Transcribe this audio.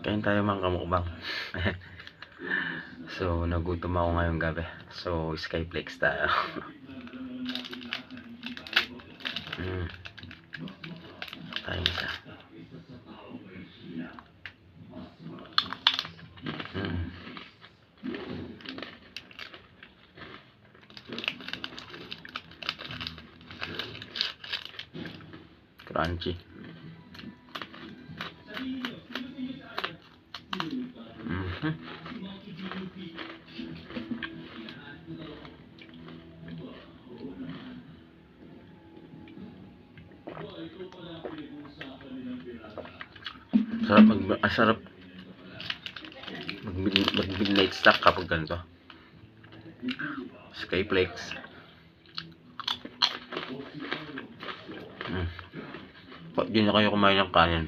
Kain tayo mga kamukbang. So, nagutom ako ngayong gabi. So, Skyflex tayo. Tayo isa. Crunchy. Sarap mag midnight snack kapag ganito. Skyflex. Pag di na kayo kumain ng kanin,